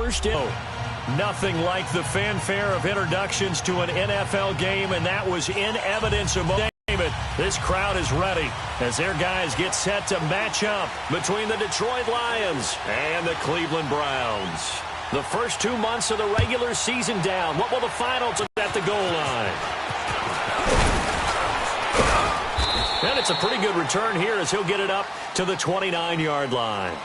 first in. Nothing like the fanfare of introductions to an NFL game, and that was in evidence of David. This crowd is ready as their guys get set to match up between the Detroit Lions and the Cleveland Browns. The first 2 months of the regular season down. What will the final to at the goal line? And it's a pretty good return here as he'll get it up to the 29-yard line.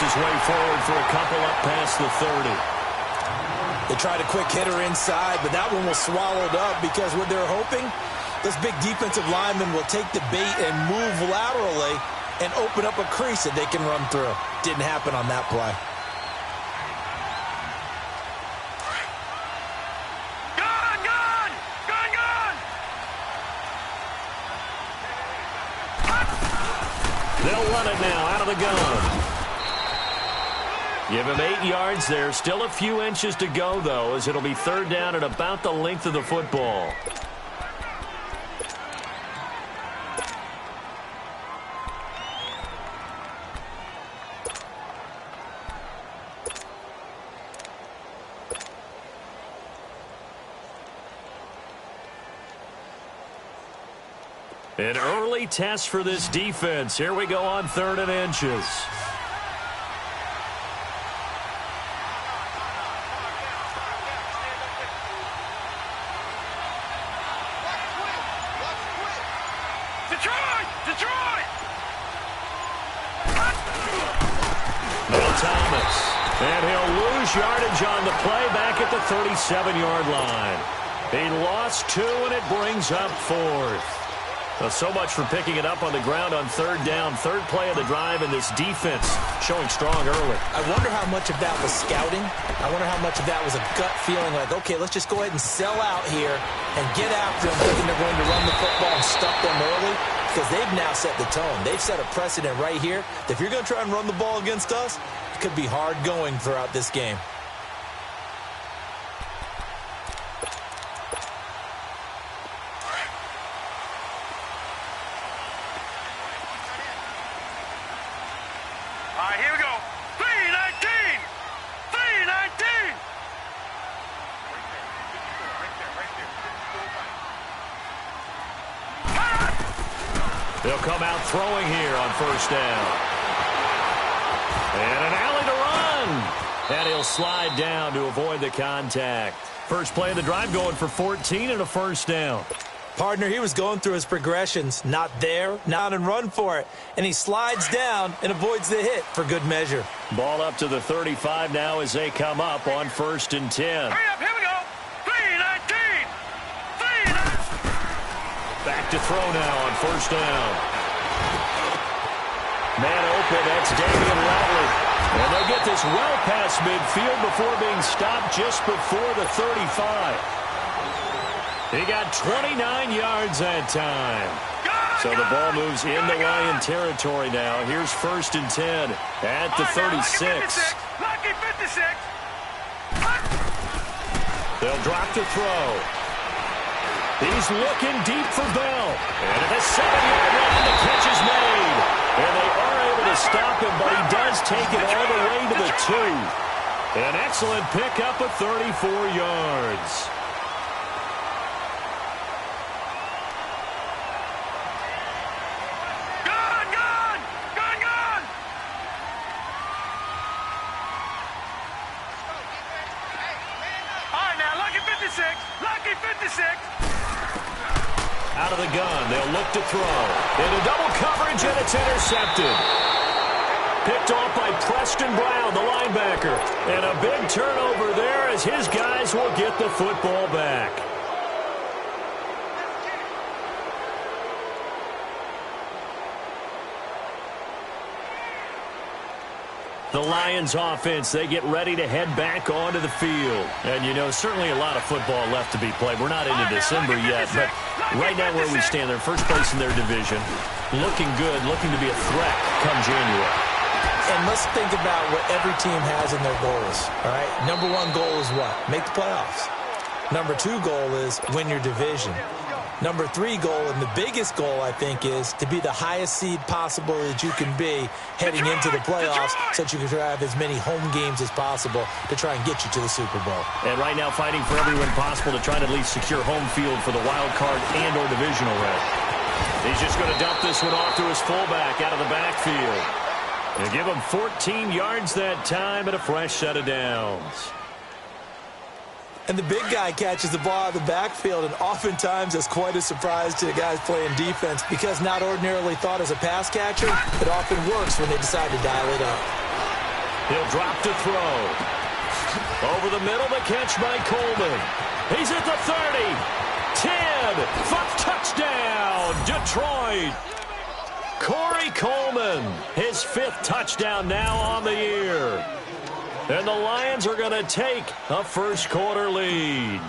His way forward for a couple up past the 30. They tried a quick hitter inside, but that one was swallowed up because what they're hoping, this big defensive lineman will take the bait and move laterally and open up a crease that they can run through. Didn't happen on that play. They'll run it now out of the gun. Give him 8 yards there. Still a few inches to go, though, as it'll be third down at about the length of the football. An early test for this defense. Here we go on 3rd and inches. And he'll lose yardage on the play back at the 37-yard line. He lost 2, and it brings up 4th. Well, so much for picking it up on the ground on 3rd down. 3rd play of the drive, and this defense showing strong early. I wonder how much of that was scouting. I wonder how much of that was a gut feeling like, okay, let's just go ahead and sell out here and get after them, thinking they're going to run the football and stuff them early. Because they've now set the tone. They've set a precedent right here that if you're going to try and run the ball against us, it could be hard going throughout this game. All right, here we go. 3-19! 3-19! They'll come out throwing here on 1st down. And an alley to run. And he'll slide down to avoid the contact. First play of the drive going for 14 and a 1st down. Partner, he was going through his progressions. Not there, not and run for it. And he slides down and avoids the hit for good measure. Ball up to the 35 now as they come up on 1st and 10. Hurry up, here we go. 3-19! 3-19! Back to throw now on 1st down. Man open, that's Damian Ratley. And they'll get this well past midfield before being stopped just before the 35. He got 29 yards that time. So the ball moves into Lion territory now. Here's 1st and 10 at the 36. Lucky 56. They'll drop to throw. He's looking deep for Bell. And at the 7-yard line, the catch is made. And they are able to stop him, but he does take it all the way to the 2. An excellent pickup of 34 yards. Lucky 56. Out of the gun, they'll look to throw. Into double coverage, and it's intercepted. Picked off by Preston Brown, the linebacker. And a big turnover there as his guys will get the football back. The Lions offense, they get ready to head back onto the field. And, you know, certainly a lot of football left to be played. We're not into December yet, but right now where we stand, they're first place in their division. Looking good, looking to be a threat come January. And let's think about what every team has in their goals, all right? Number one goal is what? Make the playoffs. Number two goal is win your division. Number three goal, and the biggest goal, I think, is to be the highest seed possible that you can be heading into the playoffs so that you can have as many home games as possible to try and get you to the Super Bowl. And right now fighting for every win possible to try to at least secure home field for the wild card and or divisional round. He's just going to dump this one off to his fullback out of the backfield. They give him 14 yards that time and a fresh set of downs. And the big guy catches the ball out of the backfield, and oftentimes that's quite a surprise to the guys playing defense because not ordinarily thought as a pass catcher, it often works when they decide to dial it up. He'll drop to throw. Over the middle, the catch by Coleman. He's at the 30, 10, touchdown, Detroit. Corey Coleman, his 5th touchdown now on the year. And the Lions are going to take a first-quarter lead.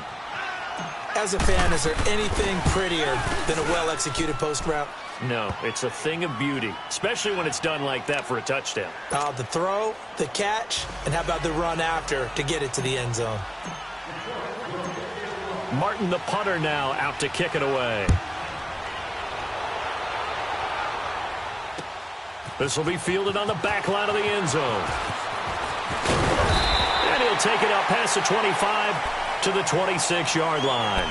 As a fan, is there anything prettier than a well-executed post route? No, it's a thing of beauty, especially when it's done like that for a touchdown. The throw, the catch, and how about the run after to get it to the end zone? Martin, the punter, now out to kick it away. This will be fielded on the back line of the end zone. And he'll take it out past the 25 to the 26-yard line.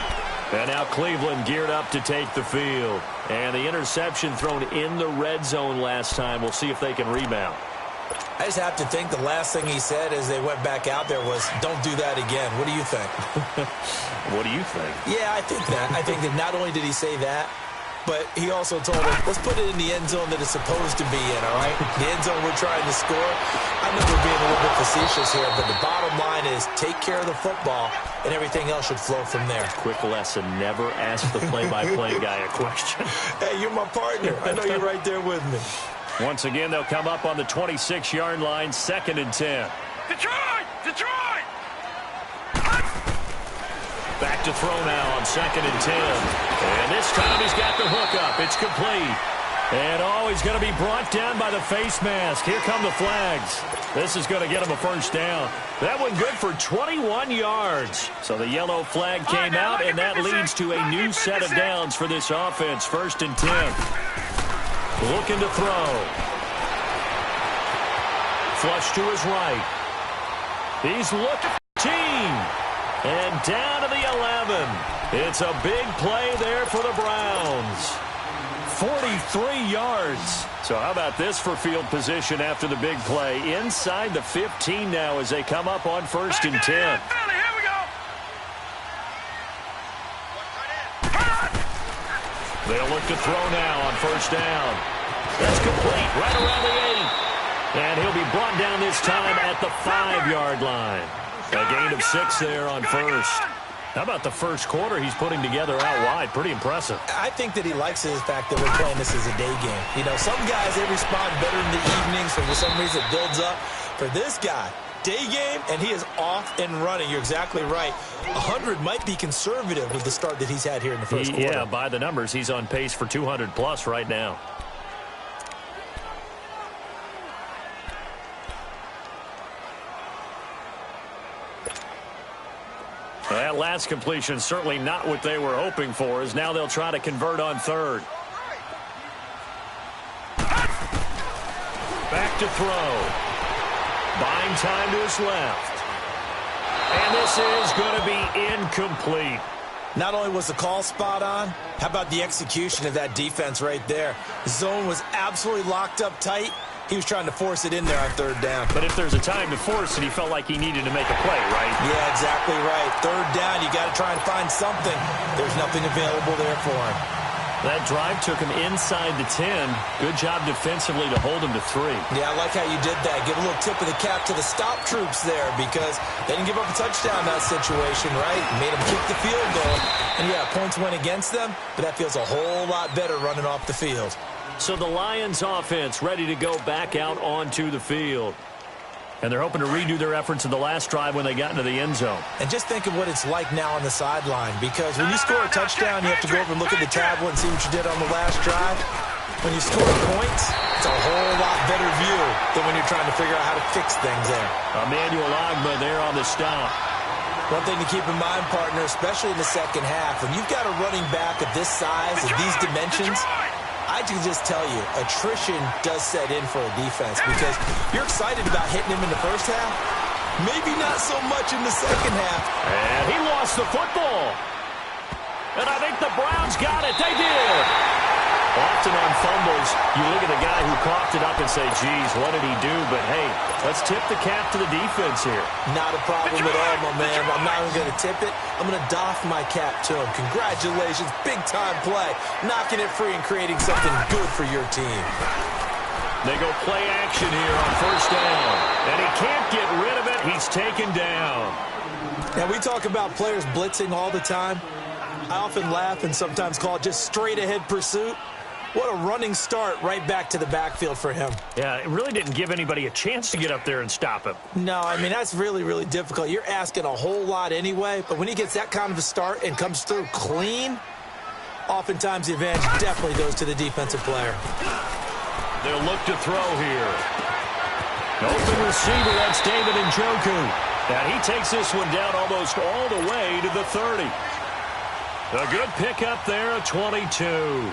And now Cleveland geared up to take the field. And the interception thrown in the red zone last time. We'll see if they can rebound. I just have to think the last thing he said as they went back out there was, don't do that again. What do you think? What do you think? Yeah, I think that. I think that not only did he say that, but he also told him, let's put it in the end zone that it's supposed to be in, all right? The end zone we're trying to score. I know we're being a little bit facetious here, but the bottom line is take care of the football, and everything else should flow from there. Quick lesson, never ask the play-by-play guy a question. Hey, you're my partner. I know you're right there with me. Once again, they'll come up on the 26-yard line, 2nd and 10. Detroit! Detroit! Back to throw now on 2nd and 10. And this time he's got the hook up. It's complete. And, he's going to be brought down by the face mask. Here come the flags. This is going to get him a first down. That one good for 21 yards. So the yellow flag came out, and that leads to a new set of downs for this offense. 1st and 10. Looking to throw. Flush to his right. He's looking for the team. And down to the 11. It's a big play there for the Browns. 43 yards. So how about this for field position after the big play? Inside the 15 now as they come up on 1st and 10. Here we go. They'll look to throw now on 1st down. That's complete right around the 8. And he'll be brought down this time at the 5-yard line. A gain of 6 there on 1st. How about the first quarter he's putting together out wide? Pretty impressive. I think that he likes the fact that we're playing this as a day game. You know, some guys, they respond better in the evenings, for some reason it builds up. For this guy, day game, and he is off and running. You're exactly right. 100 might be conservative with the start that he's had here in the first quarter. Yeah, by the numbers, he's on pace for 200-plus right now. That last completion certainly not what they were hoping for, as now they'll try to convert on 3rd. Back to throw. Buying time to his left. And this is going to be incomplete. Not only was the call spot on, how about the execution of that defense right there? The zone was absolutely locked up tight. He was trying to force it in there on 3rd down. But if there's a time to force it, he felt like he needed to make a play, right? Yeah, exactly right. 3rd down, you got to try and find something. There's nothing available there for him. That drive took him inside the 10. Good job defensively to hold him to 3. Yeah, I like how you did that. Give a little tip of the cap to the stop troops there because they didn't give up a touchdown in that situation, right? Made them kick the field goal. And, yeah, points went against them, but that feels a whole lot better running off the field. So the Lions offense ready to go back out onto the field. And they're hoping to redo their efforts in the last drive when they got into the end zone. And just think of what it's like now on the sideline, because when you score a touchdown, you have to go over and look at the tablet and see what you did on the last drive. When you score points, it's a whole lot better view than when you're trying to figure out how to fix things there. Emmanuel Ogbah there on the stop. One thing to keep in mind, partner, especially in the second half, when you've got a running back of this size, of these dimensions, I can just tell you, attrition does set in for a defense, because you're excited about hitting him in the first half, maybe not so much in the second half. And he lost the football. And I think the Browns got it. They did. Often on fumbles, you look at the guy who coughed it up and say, geez, what did he do? But, hey, let's tip the cap to the defense here. Not a problem at all, my man. I'm not even going to tip it. I'm going to doff my cap to him. Congratulations. Big-time play. Knocking it free and creating something good for your team. They go play action here on first down. And he can't get rid of it. He's taken down. Now, we talk about players blitzing all the time. I often laugh and sometimes call it just straight-ahead pursuit. What a running start right back to the backfield for him. Yeah, it really didn't give anybody a chance to get up there and stop him. No, I mean, that's really, really difficult. You're asking a whole lot anyway, but when he gets that kind of a start and comes through clean, oftentimes the advantage definitely goes to the defensive player. They'll look to throw here. Open receiver, that's David Njoku. Now he takes this one down almost all the way to the 30. A good pickup there at 22.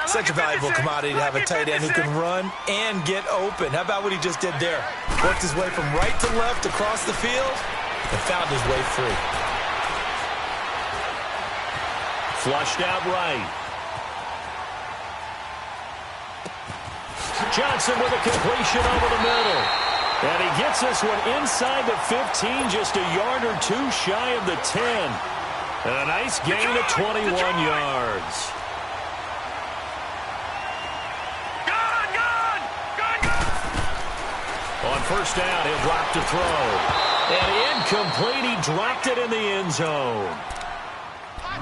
Such a valuable commodity to have a tight end who can run and get open. How about what he just did there? Worked his way from right to left across the field and found his way free. Flushed out right. Johnson with a completion over the middle. And he gets this one inside the 15, just a yard or two shy of the 10. And a nice gain of 21 yards. On first down, he'll drop to throw. And incomplete, he dropped it in the end zone.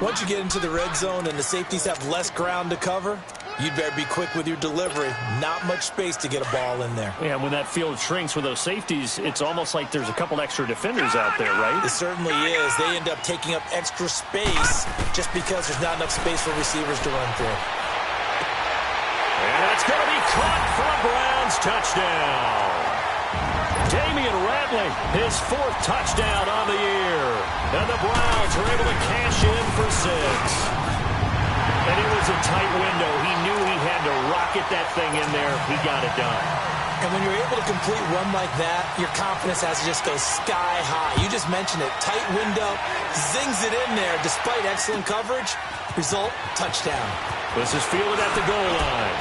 Once you get into the red zone and the safeties have less ground to cover, you'd better be quick with your delivery. Not much space to get a ball in there. Yeah, when that field shrinks with those safeties, it's almost like there's a couple extra defenders out there, right? It certainly is. They end up taking up extra space just because there's not enough space for receivers to run through. And that's going to be caught for a Browns touchdown. Damian Ratley, his 4th touchdown on the year. And the Browns were able to cash in for 6. And it was a tight window. He knew he had to rocket that thing in there. He got it done. And when you're able to complete one like that, your confidence has to just go sky high. You just mentioned it. Tight window, zings it in there despite excellent coverage. Result, touchdown. This is fielded at the goal line.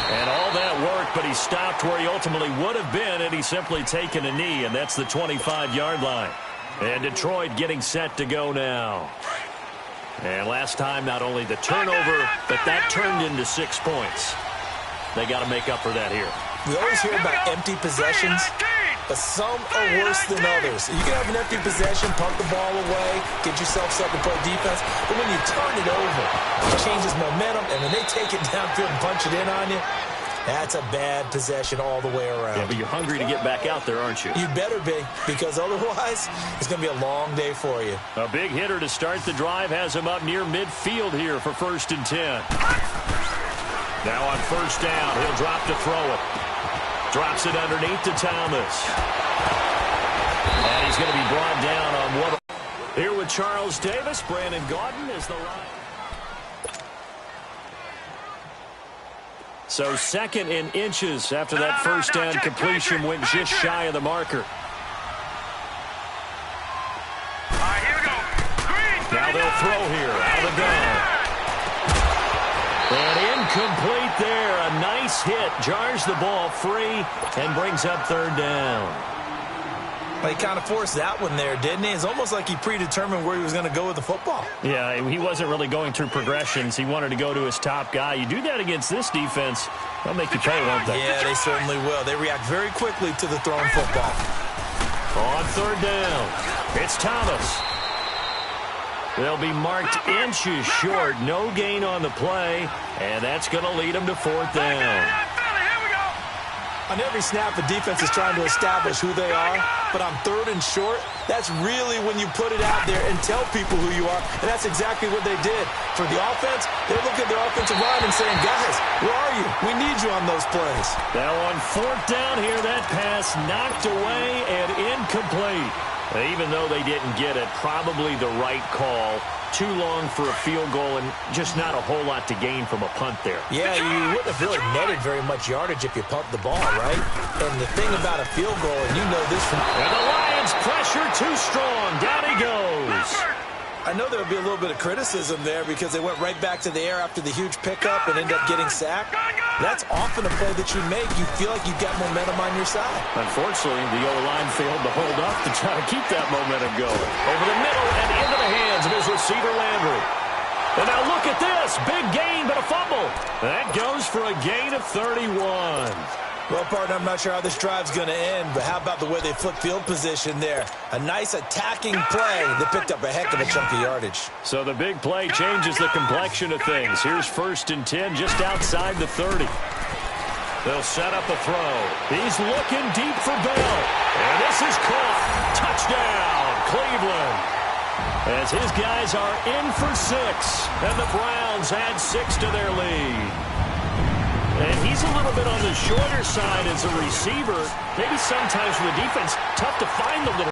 And all that worked, but he stopped where he ultimately would have been had he simply taken a knee, and that's the 25-yard line. And Detroit getting set to go now. And last time, not only the turnover, but that turned into 6 points. They got to make up for that here. We always hear about empty possessions, but some are worse than others. You can have an empty possession, punt the ball away, get yourself set to play defense, but when you turn it over, it changes momentum, and when they take it downfield and punch it in on you, that's a bad possession all the way around. Yeah, but you're hungry to get back out there, aren't you? You better be, because otherwise, it's going to be a long day for you. A big hitter to start the drive has him up near midfield here for 1st and 10. Now on first down, he'll drop to throw it. Drops it underneath to Thomas. And he's going to be brought down on one. Here with Charles Davis, Brandon Gaudin is the line. So 2nd and inches after that first down completion went just shy of the marker. Now they'll throw here out of the gun. And incomplete there. A nice hit. Jars the ball free and brings up 3rd down. Well, he kind of forced that one there, didn't he? It's almost like he predetermined where he was going to go with the football. Yeah, he wasn't really going through progressions. He wanted to go to his top guy. You do that against this defense, they'll make you pay, won't they? Yeah, they certainly will. They react very quickly to the thrown football. On 3rd down, it's Thomas. They'll be marked inches short. No gain on the play, and that's going to lead them to 4th down. On every snap, the defense is trying to establish who they are, but on 3rd and short, that's really when you put it out there and tell people who you are, and that's exactly what they did. For the offense, they look at their offensive line and saying, guys, where are you? We need you on those plays. Now on 4th down here, that pass knocked away and incomplete. Even though they didn't get it, probably the right call. Too long for a field goal and just not a whole lot to gain from a punt there. Yeah, you wouldn't have really netted very much yardage if you pumped the ball, right? And the thing about a field goal, and you know this from... And the Lions pressure too strong. Down he goes. I know there would be a little bit of criticism there because they went right back to the air after the huge pickup and ended up getting sacked. That's often a play that you make. You feel like you've got momentum on your side. Unfortunately, the O-line failed to hold up to try to keep that momentum going. Over the middle and into the hands of his receiver, Landry. And now look at this. Big gain, but a fumble. That goes for a gain of 31. Well, partner, I'm not sure how this drive's going to end, but how about the way they flip field position there? A nice attacking play that picked up a heck of a chunk of yardage. So the big play changes the complexion of things. Here's 1st and 10 just outside the 30. They'll set up a throw. He's looking deep for Bell. And this is caught. Touchdown, Cleveland. As his guys are in for 6. And the Browns add 6 to their lead. And he's a little bit on the shorter side as a receiver. Maybe sometimes for the defense, tough to find the little